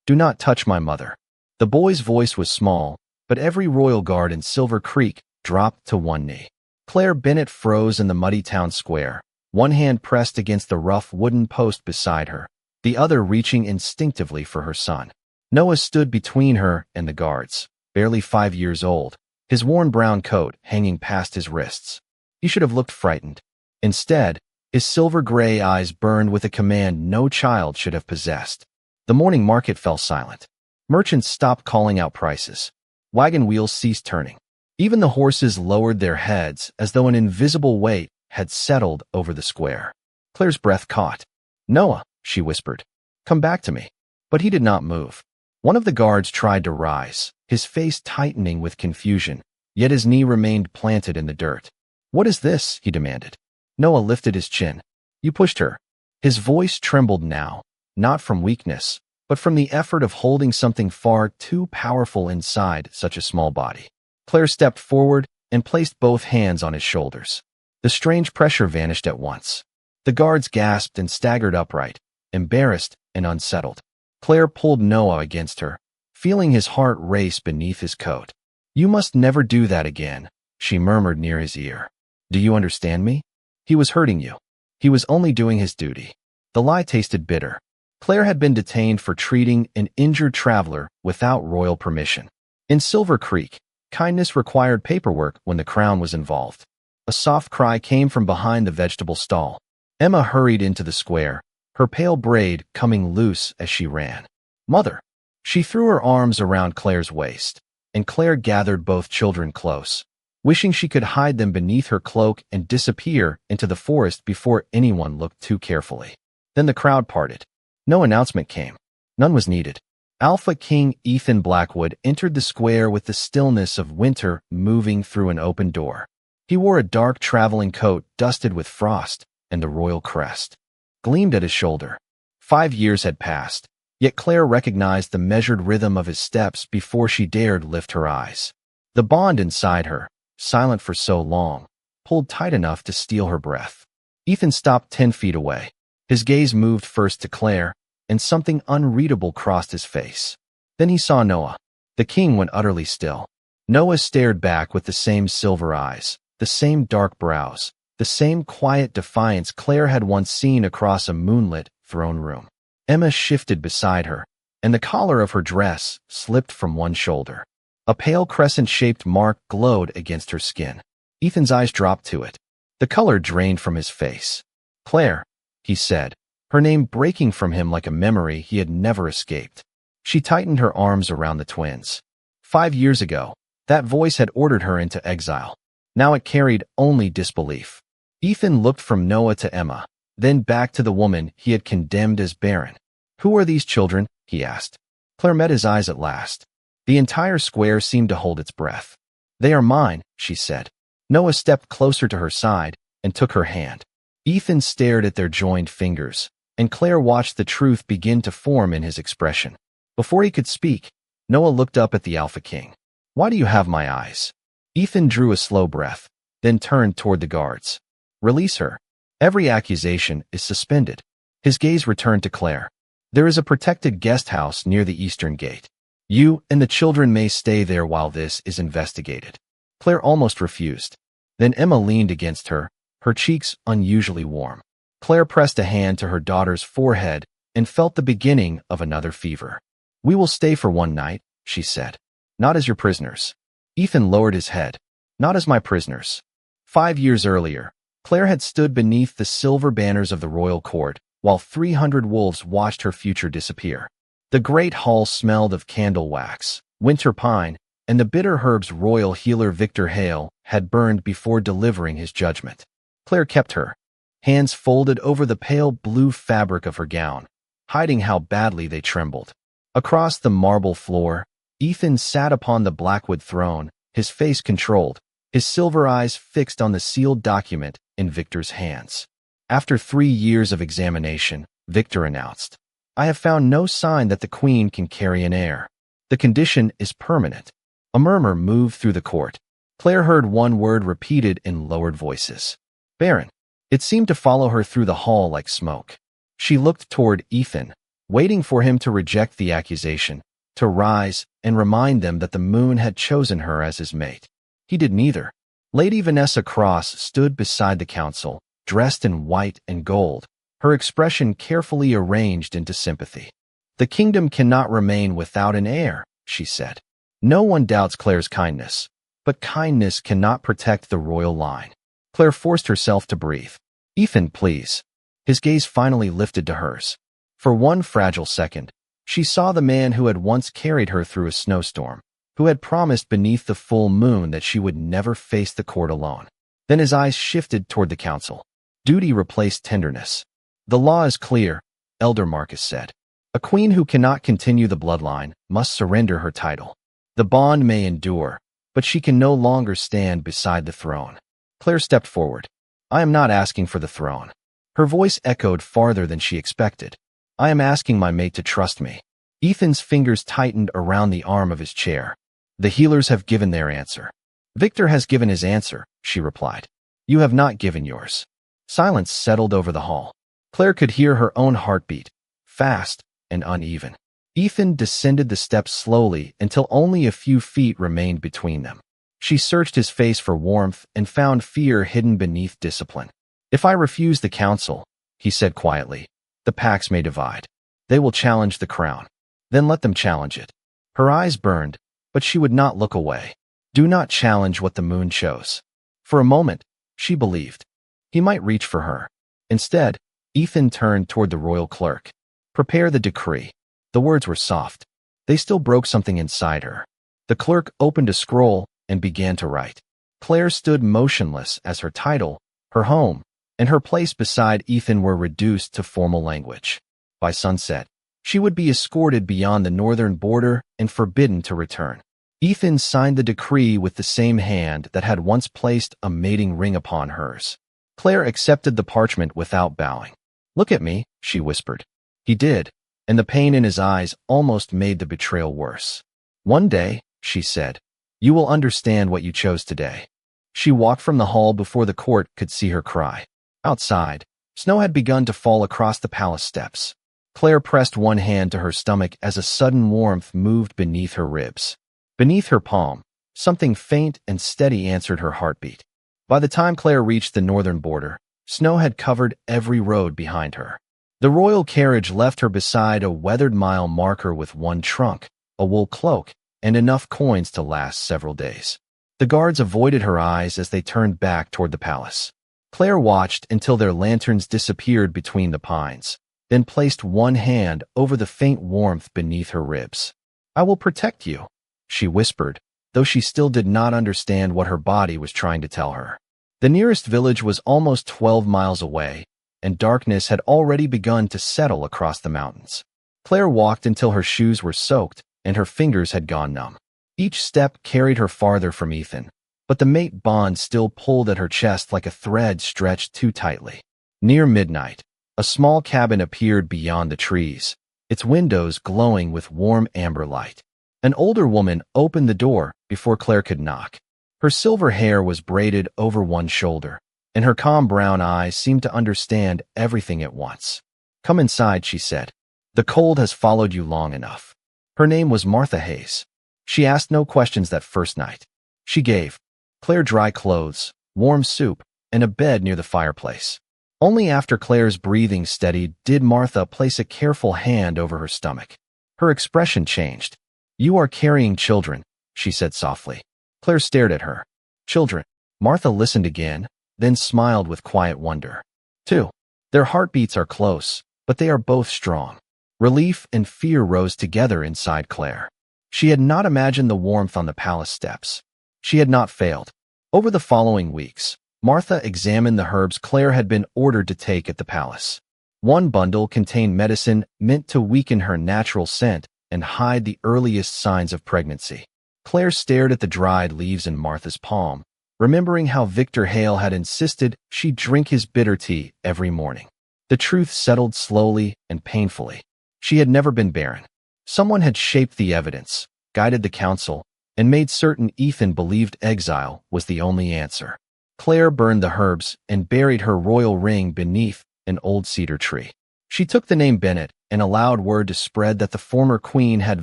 "Do not touch my mother." The boy's voice was small, but every royal guard in Silver Creek dropped to one knee. Claire Bennett froze in the muddy town square, one hand pressed against the rough wooden post beside her, the other reaching instinctively for her son. Noah stood between her and the guards, barely 5 years old, his worn brown coat hanging past his wrists. He should have looked frightened. Instead, his silver-gray eyes burned with a command no child should have possessed. The morning market fell silent. Merchants stopped calling out prices. Wagon wheels ceased turning. Even the horses lowered their heads as though an invisible weight had settled over the square. Claire's breath caught. "Noah," she whispered, "come back to me." But he did not move. One of the guards tried to rise, his face tightening with confusion, yet his knee remained planted in the dirt. "What is this?" he demanded. Noah lifted his chin. "You pushed her." His voice trembled now, not from weakness, but from the effort of holding something far too powerful inside such a small body. Claire stepped forward and placed both hands on his shoulders. The strange pressure vanished at once. The guards gasped and staggered upright, embarrassed and unsettled. Claire pulled Noah against her, feeling his heart race beneath his coat. "You must never do that again," she murmured near his ear. "Do you understand me? He was hurting you. He was only doing his duty." The lie tasted bitter. Claire had been detained for treating an injured traveler without royal permission. In Silver Creek, kindness required paperwork when the crown was involved. A soft cry came from behind the vegetable stall. Emma hurried into the square, her pale braid coming loose as she ran. "Mother!" She threw her arms around Claire's waist, and Claire gathered both children close, wishing she could hide them beneath her cloak and disappear into the forest before anyone looked too carefully. Then the crowd parted. No announcement came. None was needed. Alpha King Ethan Blackwood entered the square with the stillness of winter moving through an open door. He wore a dark traveling coat dusted with frost, and the royal crest gleamed at his shoulder. 5 years had passed, yet Claire recognized the measured rhythm of his steps before she dared lift her eyes. The bond inside her, silent for so long, pulled tight enough to steal her breath. Ethan stopped 10 feet away. His gaze moved first to Claire, and something unreadable crossed his face. Then he saw Noah. The king went utterly still. Noah stared back with the same silver eyes, the same dark brows, the same quiet defiance Claire had once seen across a moonlit throne room. Emma shifted beside her, and the collar of her dress slipped from one shoulder. A pale crescent-shaped mark glowed against her skin. Ethan's eyes dropped to it. The color drained from his face. "Claire," he said, her name breaking from him like a memory he had never escaped. She tightened her arms around the twins. 5 years ago, that voice had ordered her into exile. Now it carried only disbelief. Ethan looked from Noah to Emma, then back to the woman he had condemned as barren. "Who are these children?" he asked. Claire met his eyes at last. The entire square seemed to hold its breath. "They are mine," she said. Noah stepped closer to her side and took her hand. Ethan stared at their joined fingers, and Claire watched the truth begin to form in his expression. Before he could speak, Noah looked up at the Alpha King. "Why do you have my eyes?" Ethan drew a slow breath, then turned toward the guards. "Release her. Every accusation is suspended." His gaze returned to Claire. "There is a protected guest house near the eastern gate. You and the children may stay there while this is investigated." Claire almost refused. Then Emma leaned against her, her cheeks unusually warm. Claire pressed a hand to her daughter's forehead and felt the beginning of another fever. "We will stay for one night," she said. "Not as your prisoners." Ethan lowered his head. "Not as my prisoners." 5 years earlier, Claire had stood beneath the silver banners of the royal court, while 300 wolves watched her future disappear. The great hall smelled of candle wax, winter pine, and the bitter herbs royal healer Victor Hale had burned before delivering his judgment. Claire kept her, hands folded over the pale blue fabric of her gown, hiding how badly they trembled. Across the marble floor, Ethan sat upon the Blackwood throne, his face controlled, his silver eyes fixed on the sealed document in Victor's hands. After 3 years of examination, Victor announced, "I have found no sign that the Queen can carry an heir. The condition is permanent." A murmur moved through the court. Claire heard one word repeated in lowered voices. "Barren." It seemed to follow her through the hall like smoke. She looked toward Ethan, waiting for him to reject the accusation, to rise and remind them that the moon had chosen her as his mate. He did neither. Lady Vanessa Cross stood beside the council, dressed in white and gold, her expression carefully arranged into sympathy. "The kingdom cannot remain without an heir," she said. "No one doubts Claire's kindness, but kindness cannot protect the royal line." Claire forced herself to breathe. "Ethan, please." His gaze finally lifted to hers. For one fragile second, she saw the man who had once carried her through a snowstorm, who had promised beneath the full moon that she would never face the court alone. Then his eyes shifted toward the council. Duty replaced tenderness. "The law is clear," Elder Marcus said. "A queen who cannot continue the bloodline must surrender her title. The bond may endure, but she can no longer stand beside the throne." Claire stepped forward. "I am not asking for the throne." Her voice echoed farther than she expected. "I am asking my mate to trust me." Ethan's fingers tightened around the arm of his chair. "The healers have given their answer." "Victor has given his answer," she replied. "You have not given yours." Silence settled over the hall. Claire could hear her own heartbeat, fast and uneven. Ethan descended the steps slowly until only a few feet remained between them. She searched his face for warmth and found fear hidden beneath discipline. "If I refuse the council," he said quietly, "the packs may divide. They will challenge the crown. Then let them challenge it." Her eyes burned, but she would not look away. Do not challenge what the moon chose. For a moment, she believed he might reach for her. Instead, Ethan turned toward the royal clerk. "Prepare the decree." The words were soft. They still broke something inside her. The clerk opened a scroll and began to write. Claire stood motionless as her title, her home, and her place beside Ethan were reduced to formal language. By sunset, she would be escorted beyond the northern border and forbidden to return. Ethan signed the decree with the same hand that had once placed a mating ring upon hers. Claire accepted the parchment without bowing. "Look at me," she whispered. He did, and the pain in his eyes almost made the betrayal worse. "One day," she said, "you will understand what you chose today." She walked from the hall before the court could see her cry. Outside, snow had begun to fall across the palace steps. Claire pressed one hand to her stomach as a sudden warmth moved beneath her ribs. Beneath her palm, something faint and steady answered her heartbeat. By the time Claire reached the northern border, snow had covered every road behind her. The royal carriage left her beside a weathered mile marker with one trunk, a wool cloak, and enough coins to last several days. The guards avoided her eyes as they turned back toward the palace. Claire watched until their lanterns disappeared between the pines, then placed one hand over the faint warmth beneath her ribs. "I will protect you," she whispered, though she still did not understand what her body was trying to tell her. The nearest village was almost 12 miles away, and darkness had already begun to settle across the mountains. Claire walked until her shoes were soaked and her fingers had gone numb. Each step carried her farther from Ethan, but the mate bond still pulled at her chest like a thread stretched too tightly. Near midnight, a small cabin appeared beyond the trees, its windows glowing with warm amber light. An older woman opened the door before Claire could knock. Her silver hair was braided over one shoulder, and her calm brown eyes seemed to understand everything at once. "Come inside," she said. "The cold has followed you long enough." Her name was Martha Hayes. She asked no questions that first night. She gave Claire dry clothes, warm soup, and a bed near the fireplace. Only after Claire's breathing steadied did Martha place a careful hand over her stomach. Her expression changed. "You are carrying children," she said softly. Claire stared at her. "Children." Martha listened again, then smiled with quiet wonder. "Two. Their heartbeats are close, but they are both strong." Relief and fear rose together inside Claire. She had not imagined the warmth on the palace steps. She had not failed. Over the following weeks, Martha examined the herbs Claire had been ordered to take at the palace. One bundle contained medicine meant to weaken her natural scent and hide the earliest signs of pregnancy. Claire stared at the dried leaves in Martha's palm, remembering how Victor Hale had insisted she drink his bitter tea every morning. The truth settled slowly and painfully. She had never been barren. Someone had shaped the evidence, guided the council, and made certain Ethan believed exile was the only answer. Claire burned the herbs and buried her royal ring beneath an old cedar tree. She took the name Bennett and allowed word to spread that the former queen had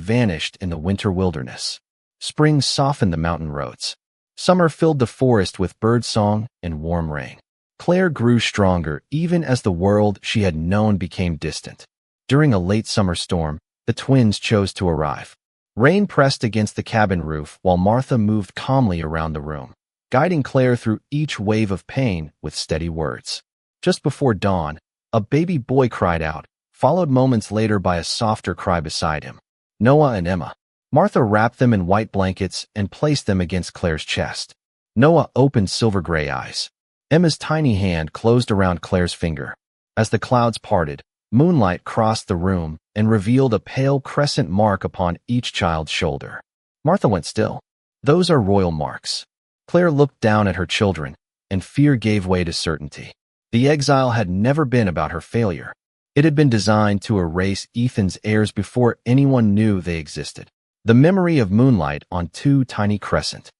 vanished in the winter wilderness. Spring softened the mountain roads. Summer filled the forest with birdsong and warm rain. Claire grew stronger even as the world she had known became distant. During a late summer storm, the twins chose to arrive. Rain pressed against the cabin roof while Martha moved calmly around the room, guiding Claire through each wave of pain with steady words. Just before dawn, a baby boy cried out, followed moments later by a softer cry beside him. Noah and Emma. Martha wrapped them in white blankets and placed them against Claire's chest. Noah opened silver-gray eyes. Emma's tiny hand closed around Claire's finger. As the clouds parted, moonlight crossed the room and revealed a pale crescent mark upon each child's shoulder. Martha went still. Those are royal marks. Claire looked down at her children, and fear gave way to certainty. The exile had never been about her failure. It had been designed to erase Ethan's heirs before anyone knew they existed. The memory of moonlight on two tiny crescent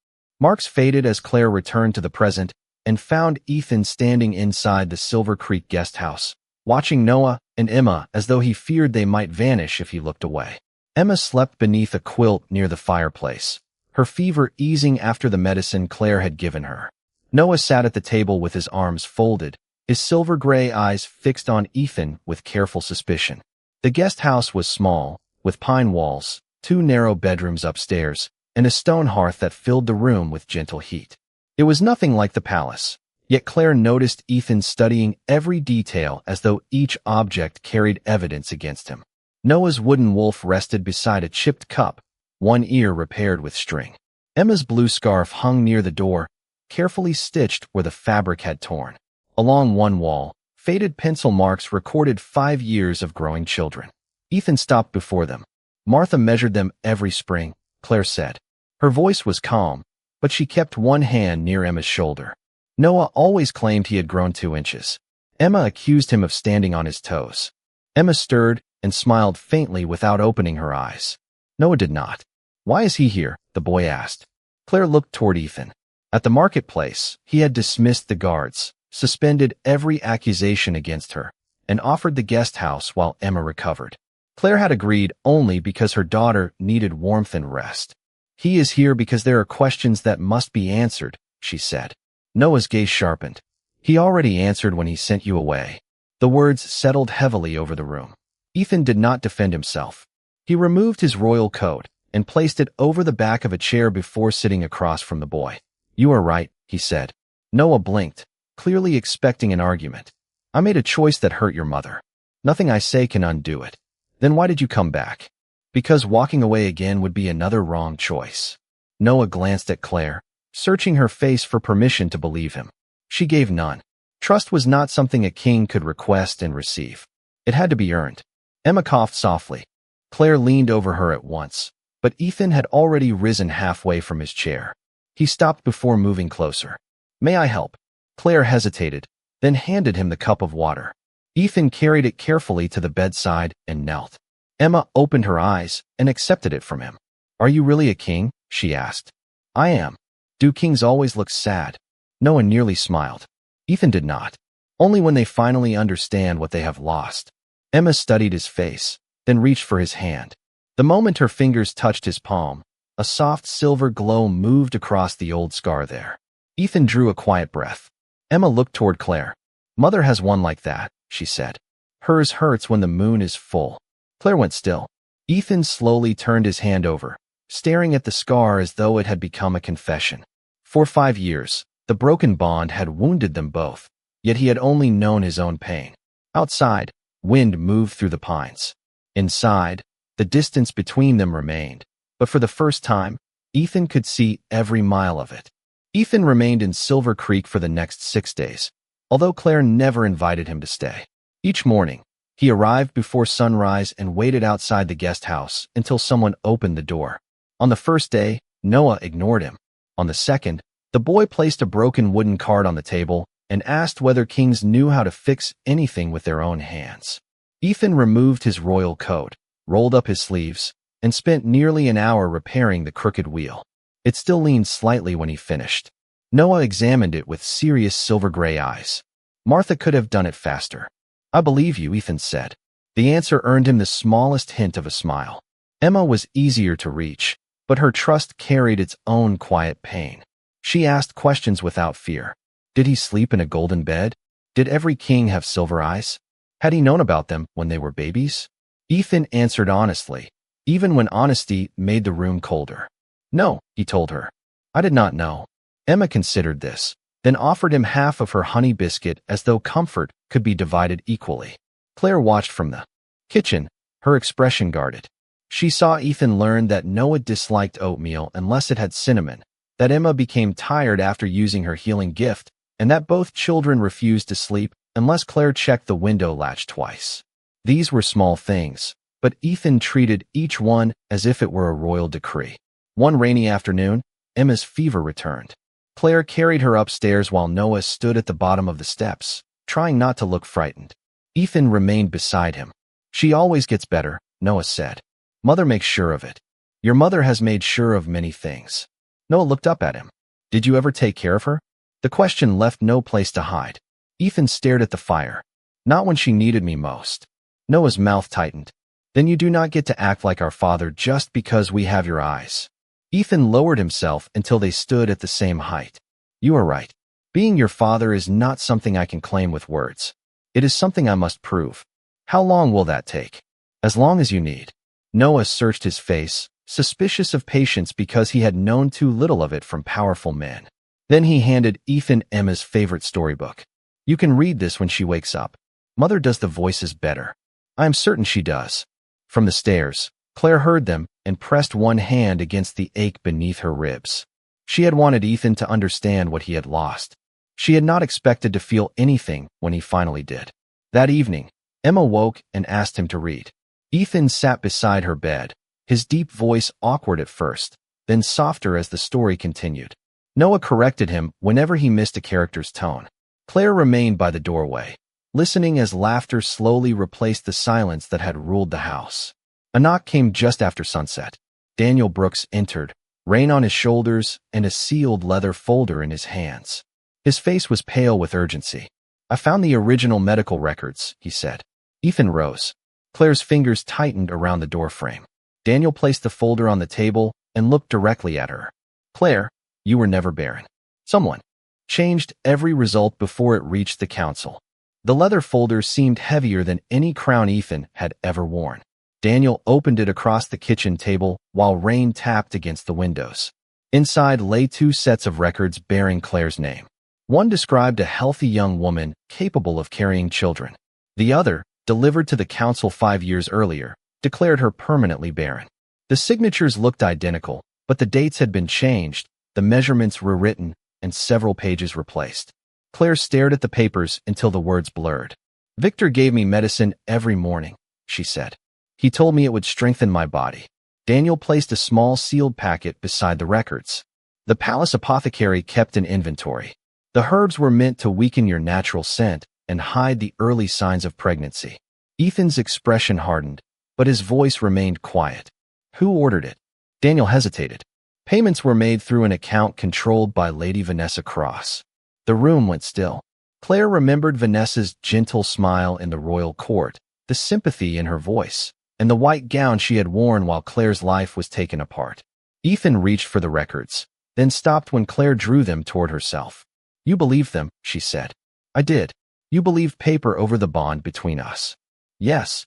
marks faded as Claire returned to the present and found Ethan standing inside the Silver Creek guest house, watching Noah and Emma as though he feared they might vanish if he looked away. Emma slept beneath a quilt near the fireplace, her fever easing after the medicine Claire had given her. Noah sat at the table with his arms folded, his silver-gray eyes fixed on Ethan with careful suspicion. The guest house was small, with pine walls, 2 narrow bedrooms upstairs, and a stone hearth that filled the room with gentle heat. It was nothing like the palace, yet Claire noticed Ethan studying every detail as though each object carried evidence against him. Noah's wooden wolf rested beside a chipped cup, one ear repaired with string. Emma's blue scarf hung near the door, carefully stitched where the fabric had torn. Along one wall, faded pencil marks recorded 5 years of growing children. Ethan stopped before them. Martha measured them every spring, Claire said. Her voice was calm, but she kept one hand near Emma's shoulder. Noah always claimed he had grown 2 inches. Emma accused him of standing on his toes. Emma stirred and smiled faintly without opening her eyes. Noah did not. Why is he here? The boy asked. Claire looked toward Ethan. At the marketplace, he had dismissed the guards, suspended every accusation against her, and offered the guest house while Emma recovered. Claire had agreed only because her daughter needed warmth and rest. He is here because there are questions that must be answered, she said. Noah's gaze sharpened. He already answered when he sent you away. The words settled heavily over the room. Ethan did not defend himself. He removed his royal coat and placed it over the back of a chair before sitting across from the boy. You are right, he said. Noah blinked, clearly expecting an argument. I made a choice that hurt your mother. Nothing I say can undo it. Then why did you come back? Because walking away again would be another wrong choice. Noah glanced at Claire, searching her face for permission to believe him. She gave none. Trust was not something a king could request and receive. It had to be earned. Emma coughed softly. Claire leaned over her at once, but Ethan had already risen halfway from his chair. He stopped before moving closer. May I help? Claire hesitated, then handed him the cup of water. Ethan carried it carefully to the bedside and knelt. Emma opened her eyes and accepted it from him. Are you really a king? She asked. I am. Do kings always look sad? Noah nearly smiled. Ethan did not. Only when they finally understand what they have lost. Emma studied his face, then reached for his hand. The moment her fingers touched his palm, a soft silver glow moved across the old scar there. Ethan drew a quiet breath. Emma looked toward Claire. Mother has one like that, she said. Hers hurts when the moon is full. Claire went still. Ethan slowly turned his hand over, staring at the scar as though it had become a confession. For 5 years, the broken bond had wounded them both, yet he had only known his own pain. Outside, wind moved through the pines. Inside, the distance between them remained, but for the first time, Ethan could see every mile of it. Ethan remained in Silver Creek for the next 6 days, although Claire never invited him to stay. Each morning, he arrived before sunrise and waited outside the guest house until someone opened the door. On the first day, Noah ignored him. On the second, the boy placed a broken wooden card on the table and asked whether kings knew how to fix anything with their own hands. Ethan removed his royal coat, rolled up his sleeves, and spent nearly an hour repairing the crooked wheel. It still leaned slightly when he finished. Noah examined it with serious silver-gray eyes. Martha could have done it faster. I believe you, Ethan said. The answer earned him the smallest hint of a smile. Emma was easier to reach, but her trust carried its own quiet pain. She asked questions without fear. Did he sleep in a golden bed? Did every king have silver eyes? Had he known about them when they were babies? Ethan answered honestly, even when honesty made the room colder. No, he told her. I did not know. Emma considered this, then offered him half of her honey biscuit as though comfort could be divided equally. Claire watched from the kitchen, her expression guarded. She saw Ethan learn that Noah disliked oatmeal unless it had cinnamon, that Emma became tired after using her healing gift, and that both children refused to sleep unless Claire checked the window latch twice. These were small things, but Ethan treated each one as if it were a royal decree. One rainy afternoon, Emma's fever returned. Claire carried her upstairs while Noah stood at the bottom of the steps, trying not to look frightened. Ethan remained beside him. She always gets better, Noah said. Mother makes sure of it. Your mother has made sure of many things. Noah looked up at him. Did you ever take care of her? The question left no place to hide. Ethan stared at the fire. Not when she needed me most. Noah's mouth tightened. Then you do not get to act like our father just because we have your eyes. Ethan lowered himself until they stood at the same height. You are right. Being your father is not something I can claim with words. It is something I must prove. How long will that take? As long as you need. Noah searched his face, suspicious of patience because he had known too little of it from powerful men. Then he handed Ethan Emma's favorite storybook. You can read this when she wakes up. Mother does the voices better. I am certain she does. From the stairs, Claire heard them and pressed one hand against the ache beneath her ribs. She had wanted Ethan to understand what he had lost. She had not expected to feel anything when he finally did. That evening, Emma woke and asked him to read. Ethan sat beside her bed, his deep voice awkward at first, then softer as the story continued. Noah corrected him whenever he missed a character's tone. Claire remained by the doorway, listening as laughter slowly replaced the silence that had ruled the house. A knock came just after sunset. Daniel Brooks entered, rein on his shoulders and a sealed leather folder in his hands. His face was pale with urgency. I found the original medical records, he said. Ethan rose. Claire's fingers tightened around the doorframe. Daniel placed the folder on the table and looked directly at her. Claire, you were never barren. Someone changed every result before it reached the council. The leather folder seemed heavier than any crown Ethan had ever worn. Daniel opened it across the kitchen table while rain tapped against the windows. Inside lay 2 sets of records bearing Claire's name. One described a healthy young woman capable of carrying children. The other, delivered to the council 5 years earlier, declared her permanently barren. The signatures looked identical, but the dates had been changed, the measurements rewritten, and several pages replaced. Claire stared at the papers until the words blurred. Victor gave me medicine every morning, she said. He told me it would strengthen my body. Daniel placed a small sealed packet beside the records. The palace apothecary kept an inventory. The herbs were meant to weaken your natural scent and hide the early signs of pregnancy. Ethan's expression hardened, but his voice remained quiet. Who ordered it? Daniel hesitated. Payments were made through an account controlled by Lady Vanessa Cross. The room went still. Claire remembered Vanessa's gentle smile in the royal court, the sympathy in her voice, and the white gown she had worn while Claire's life was taken apart. Ethan reached for the records, then stopped when Claire drew them toward herself. You believed them, she said. I did. You believed paper over the bond between us. Yes.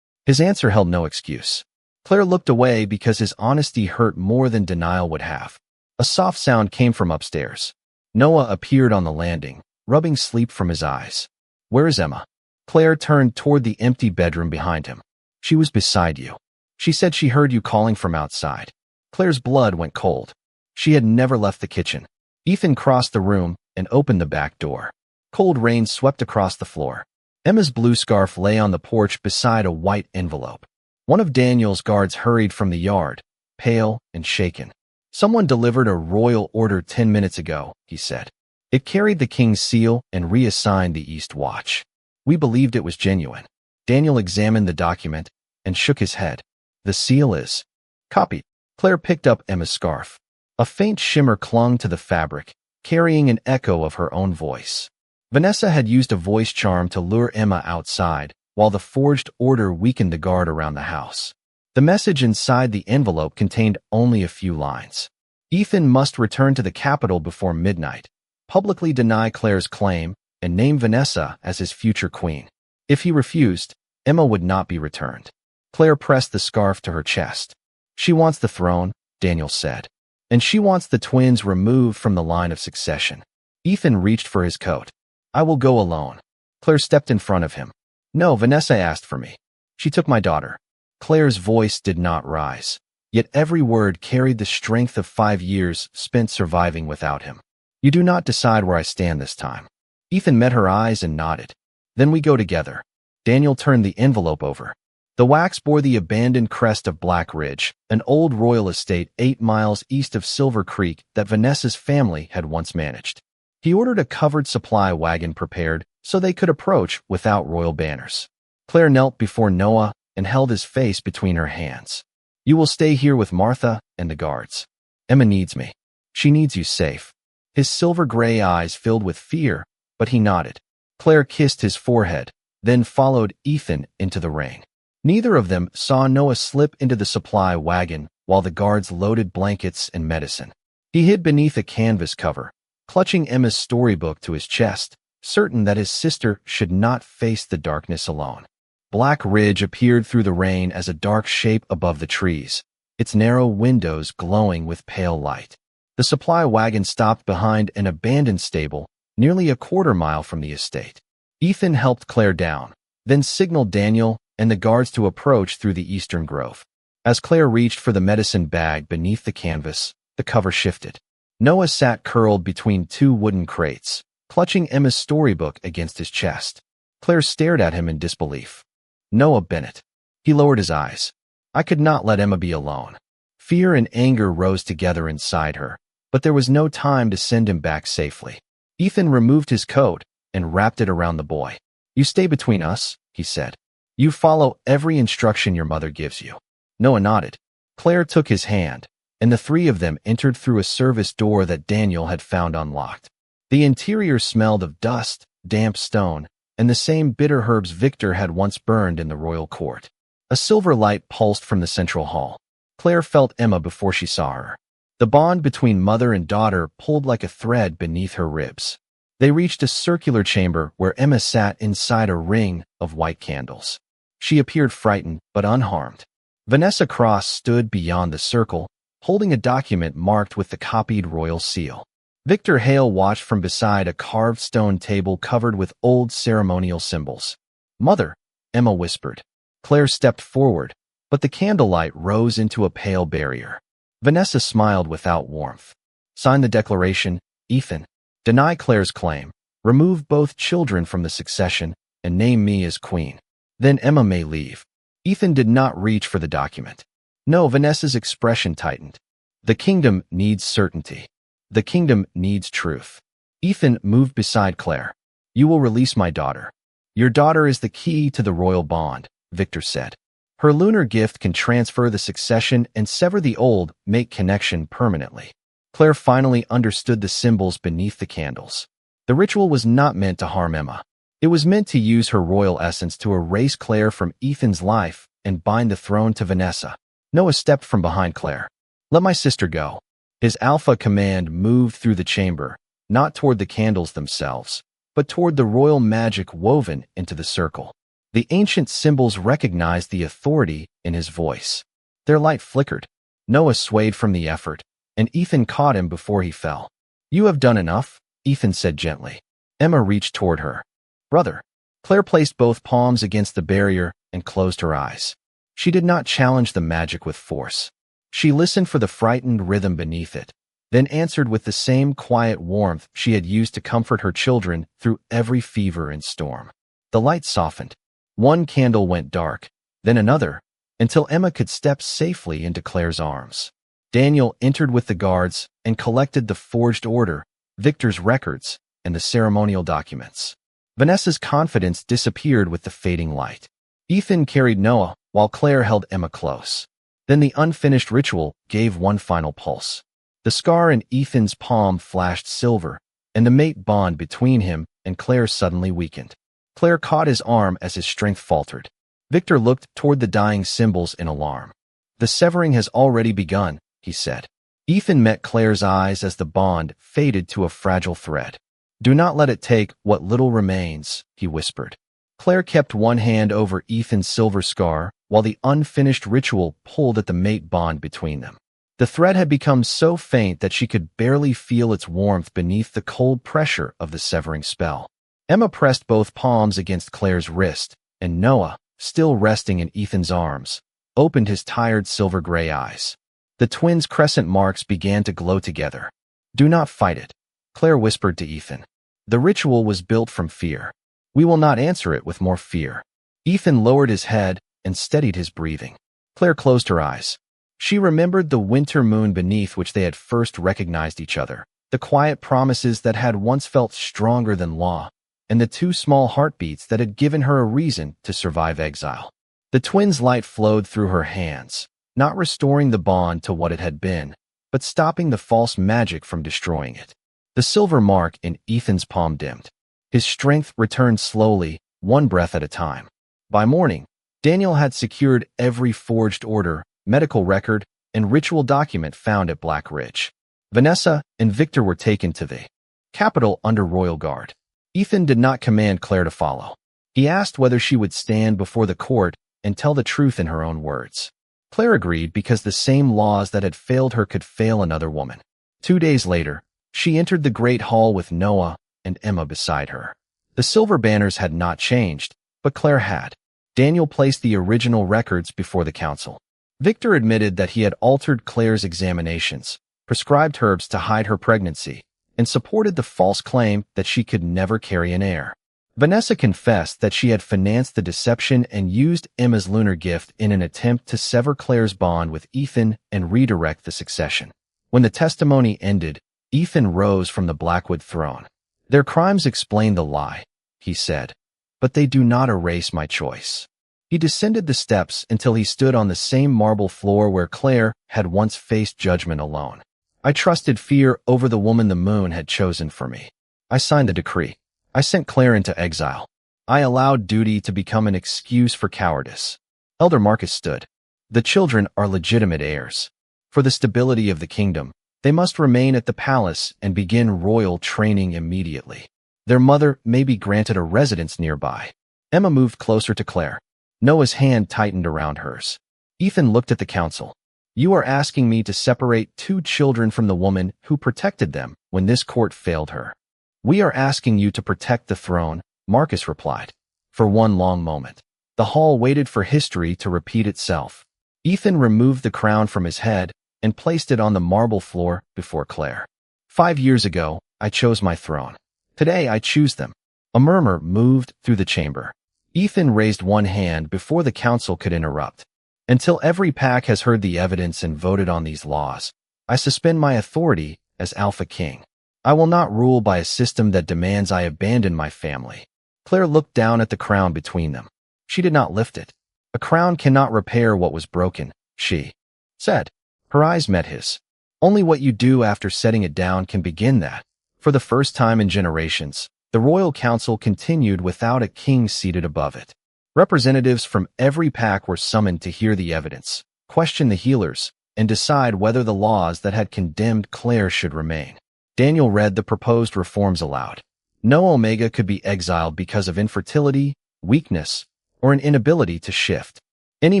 His answer held no excuse. Claire looked away because his honesty hurt more than denial would have. A soft sound came from upstairs. Noah appeared on the landing, rubbing sleep from his eyes. Where is Emma? Claire turned toward the empty bedroom behind him. She was beside you. She said she heard you calling from outside. Claire's blood went cold. She had never left the kitchen. Ethan crossed the room and opened the back door. Cold rain swept across the floor. Emma's blue scarf lay on the porch beside a white envelope. One of Daniel's guards hurried from the yard, pale and shaken. Someone delivered a royal order 10 minutes ago, he said. It carried the king's seal and reassigned the East Watch. We believed it was genuine. Daniel examined the document and shook his head. The seal is copied. Claire picked up Emma's scarf. A faint shimmer clung to the fabric, carrying an echo of her own voice. Vanessa had used a voice charm to lure Emma outside, while the forged order weakened the guard around the house. The message inside the envelope contained only a few lines. Ethan must return to the capital before midnight, publicly deny Claire's claim, and name Vanessa as his future queen. If he refused, Emma would not be returned. Claire pressed the scarf to her chest. She wants the throne, Daniel said. And she wants the twins removed from the line of succession. Ethan reached for his coat. I will go alone. Claire stepped in front of him. No, Vanessa asked for me. She took my daughter. Claire's voice did not rise, yet every word carried the strength of 5 years spent surviving without him. You do not decide where I stand this time. Ethan met her eyes and nodded. Then we go together. Daniel turned the envelope over. The wax bore the abandoned crest of Black Ridge, an old royal estate 8 miles east of Silver Creek that Vanessa's family had once managed. He ordered a covered supply wagon prepared so they could approach without royal banners. Claire knelt before Noah and held his face between her hands. You will stay here with Martha and the guards. Emma needs me. She needs you safe. His silver-gray eyes filled with fear, but he nodded. Claire kissed his forehead, then followed Ethan into the rain. Neither of them saw Noah slip into the supply wagon while the guards loaded blankets and medicine. He hid beneath a canvas cover, clutching Emma's storybook to his chest, certain that his sister should not face the darkness alone. Black Ridge appeared through the rain as a dark shape above the trees, its narrow windows glowing with pale light. The supply wagon stopped behind an abandoned stable, nearly a quarter-mile from the estate. Ethan helped Claire down, then signaled Daniel and the guards to approach through the eastern grove. As Claire reached for the medicine bag beneath the canvas, the cover shifted. Noah sat curled between 2 wooden crates, clutching Emma's storybook against his chest. Claire stared at him in disbelief. Noah Bennett. He lowered his eyes. I could not let Emma be alone. Fear and anger rose together inside her, but there was no time to send him back safely. Ethan removed his coat and wrapped it around the boy. You stay between us, he said. You follow every instruction your mother gives you. Noah nodded. Claire took his hand, and the 3 of them entered through a service door that Daniel had found unlocked. The interior smelled of dust, damp stone, and the same bitter herbs Victor had once burned in the royal court. A silver light pulsed from the central hall. Claire felt Emma before she saw her. The bond between mother and daughter pulled like a thread beneath her ribs. They reached a circular chamber where Emma sat inside a ring of white candles. She appeared frightened but unharmed. Vanessa Cross stood beyond the circle, holding a document marked with the copied royal seal. Victor Hale watched from beside a carved stone table covered with old ceremonial symbols. Mother, Emma whispered. Claire stepped forward, but the candlelight rose into a pale barrier. Vanessa smiled without warmth. Sign the declaration, Ethan. Deny Claire's claim, remove both children from the succession, and name me as queen. Then Emma may leave. Ethan did not reach for the document. No, Vanessa's expression tightened. The kingdom needs certainty. The kingdom needs truth. Ethan moved beside Claire. You will release my daughter. Your daughter is the key to the royal bond, Victor said. Her lunar gift can transfer the succession and sever the old, make connection permanently. Claire finally understood the symbols beneath the candles. The ritual was not meant to harm Emma. It was meant to use her royal essence to erase Claire from Ethan's life and bind the throne to Vanessa. Noah stepped from behind Claire. Let my sister go. His alpha command moved through the chamber, not toward the candles themselves, but toward the royal magic woven into the circle. The ancient symbols recognized the authority in his voice. Their light flickered. Noah swayed from the effort, and Ethan caught him before he fell. You have done enough, Ethan said gently. Emma reached toward her. Brother. Claire placed both palms against the barrier and closed her eyes. She did not challenge the magic with force. She listened for the frightened rhythm beneath it, then answered with the same quiet warmth she had used to comfort her children through every fever and storm. The light softened. One candle went dark, then another, until Emma could step safely into Claire's arms. Daniel entered with the guards and collected the forged order, Victor's records, and the ceremonial documents. Vanessa's confidence disappeared with the fading light. Ethan carried Noah, while Claire held Emma close. Then the unfinished ritual gave one final pulse. The scar in Ethan's palm flashed silver, and the mate bond between him and Claire suddenly weakened. Claire caught his arm as his strength faltered. Victor looked toward the dying symbols in alarm. The severing has already begun, he said. Ethan met Claire's eyes as the bond faded to a fragile thread. Do not let it take what little remains, he whispered. Claire kept one hand over Ethan's silver scar, while the unfinished ritual pulled at the mate bond between them. The thread had become so faint that she could barely feel its warmth beneath the cold pressure of the severing spell. Emma pressed both palms against Claire's wrist, and Noah, still resting in Ethan's arms, opened his tired silver-gray eyes. The twins' crescent marks began to glow together. Do not fight it, Claire whispered to Ethan. The ritual was built from fear. We will not answer it with more fear. Ethan lowered his head and steadied his breathing. Claire closed her eyes. She remembered the winter moon beneath which they had first recognized each other, the quiet promises that had once felt stronger than law, and the two small heartbeats that had given her a reason to survive exile. The twins' light flowed through her hands, not restoring the bond to what it had been, but stopping the false magic from destroying it. The silver mark in Ethan's palm dimmed. His strength returned slowly, one breath at a time. By morning, Daniel had secured every forged order, medical record, and ritual document found at Black Ridge. Vanessa and Victor were taken to the capital under royal guard. Ethan did not command Claire to follow. He asked whether she would stand before the court and tell the truth in her own words. Claire agreed because the same laws that had failed her could fail another woman. 2 days later, she entered the great hall with Noah and Emma beside her. The silver banners had not changed, but Claire had. Daniel placed the original records before the council. Victor admitted that he had altered Claire's examinations, prescribed herbs to hide her pregnancy, and supported the false claim that she could never carry an heir. Vanessa confessed that she had financed the deception and used Emma's lunar gift in an attempt to sever Claire's bond with Ethan and redirect the succession. When the testimony ended, Ethan rose from the Blackwood throne. Their crimes explain the lie, he said, but they do not erase my choice. He descended the steps until he stood on the same marble floor where Claire had once faced judgment alone. I trusted fear over the woman the moon had chosen for me. I signed the decree. I sent Claire into exile. I allowed duty to become an excuse for cowardice. Elder Marcus stood. The children are legitimate heirs. For the stability of the kingdom, they must remain at the palace and begin royal training immediately. Their mother may be granted a residence nearby. Emma moved closer to Claire. Noah's hand tightened around hers. Ethan looked at the council. You are asking me to separate 2 children from the woman who protected them when this court failed her. We are asking you to protect the throne, Marcus replied. For one long moment, the hall waited for history to repeat itself. Ethan removed the crown from his head and placed it on the marble floor before Claire. 5 years ago, I chose my throne. Today I choose them. A murmur moved through the chamber. Ethan raised one hand before the council could interrupt. Until every pack has heard the evidence and voted on these laws, I suspend my authority as Alpha King. I will not rule by a system that demands I abandon my family. Claire looked down at the crown between them. She did not lift it. A crown cannot repair what was broken, she said. Her eyes met his. Only what you do after setting it down can begin that. For the first time in generations, the royal council continued without a king seated above it. Representatives from every pack were summoned to hear the evidence, question the healers, and decide whether the laws that had condemned Claire should remain. Daniel read the proposed reforms aloud. No Omega could be exiled because of infertility, weakness, or an inability to shift. Any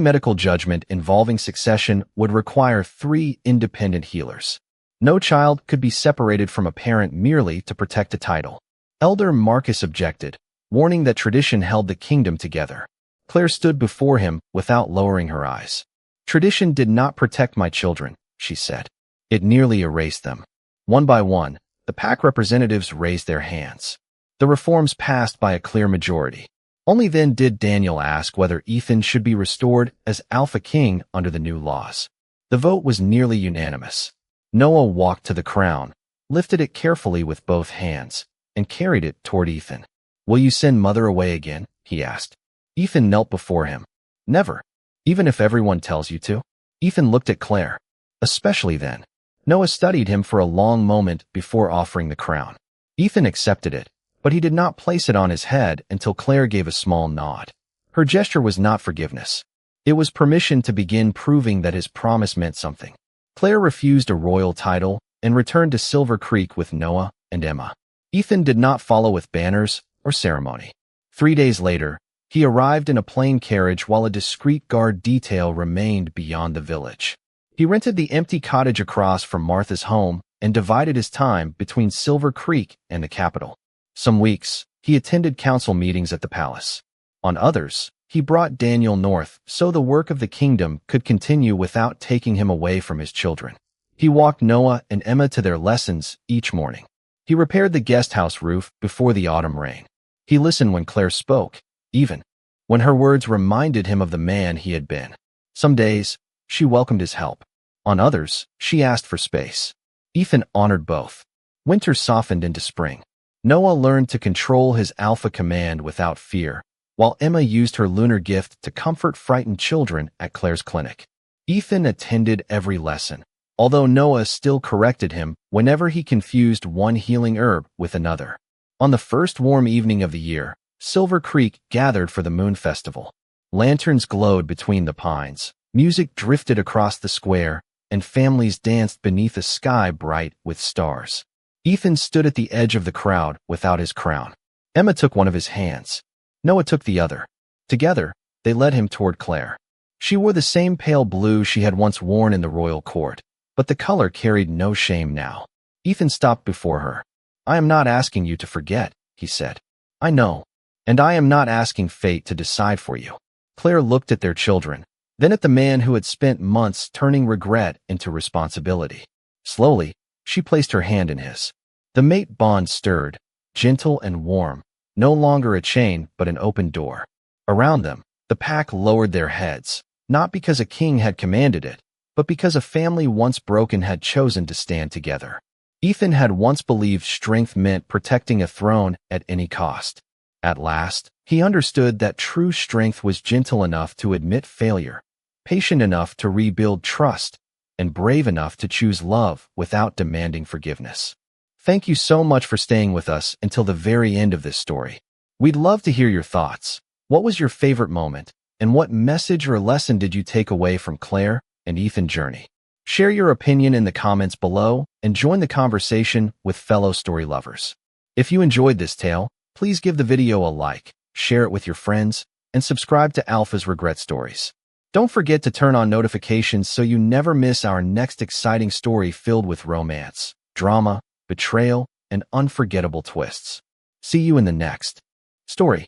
medical judgment involving succession would require 3 independent healers. No child could be separated from a parent merely to protect a title. Elder Marcus objected, warning that tradition held the kingdom together. Claire stood before him without lowering her eyes. Tradition did not protect my children, she said. It nearly erased them. One by one, the pack representatives raised their hands. The reforms passed by a clear majority. Only then did Daniel ask whether Ethan should be restored as Alpha King under the new laws. The vote was nearly unanimous. Noah walked to the crown, lifted it carefully with both hands, and carried it toward Ethan. Will you send Mother away again? He asked. Ethan knelt before him. Never. Even if everyone tells you to. Ethan looked at Claire. Especially then. Noah studied him for a long moment before offering the crown. Ethan accepted it, but he did not place it on his head until Claire gave a small nod. Her gesture was not forgiveness. It was permission to begin proving that his promise meant something. Claire refused a royal title and returned to Silver Creek with Noah and Emma. Ethan did not follow with banners or ceremony. 3 days later, he arrived in a plain carriage while a discreet guard detail remained beyond the village. He rented the empty cottage across from Martha's home and divided his time between Silver Creek and the capital. Some weeks, he attended council meetings at the palace. On others, he brought Daniel north so the work of the kingdom could continue without taking him away from his children. He walked Noah and Emma to their lessons each morning. He repaired the guest house roof before the autumn rain. He listened when Claire spoke, even when her words reminded him of the man he had been. Some days, she welcomed his help. On others, she asked for space. Ethan honored both. Winter softened into spring. Noah learned to control his alpha command without fear, while Emma used her lunar gift to comfort frightened children at Claire's clinic. Ethan attended every lesson, although Noah still corrected him whenever he confused one healing herb with another. On the first warm evening of the year, Silver Creek gathered for the Moon Festival. Lanterns glowed between the pines, music drifted across the square, and families danced beneath a sky bright with stars. Ethan stood at the edge of the crowd without his crown. Emma took one of his hands. Noah took the other. Together, they led him toward Claire. She wore the same pale blue she had once worn in the royal court, but the color carried no shame now. Ethan stopped before her. "I am not asking you to forget," he said. "I know. And I am not asking fate to decide for you." Claire looked at their children, then at the man who had spent months turning regret into responsibility. Slowly, she placed her hand in his. The mate bond stirred, gentle and warm, no longer a chain but an open door. Around them, the pack lowered their heads, not because a king had commanded it, but because a family once broken had chosen to stand together. Ethan had once believed strength meant protecting a throne at any cost. At last, he understood that true strength was gentle enough to admit failure, patient enough to rebuild trust, and brave enough to choose love without demanding forgiveness. Thank you so much for staying with us until the very end of this story. We'd love to hear your thoughts. What was your favorite moment, and what message or lesson did you take away from Claire and Ethan's journey? Share your opinion in the comments below and join the conversation with fellow story lovers. If you enjoyed this tale, please give the video a like, share it with your friends, and subscribe to Alpha's Regret Stories. Don't forget to turn on notifications so you never miss our next exciting story filled with romance, drama, betrayal, and unforgettable twists. See you in the next story.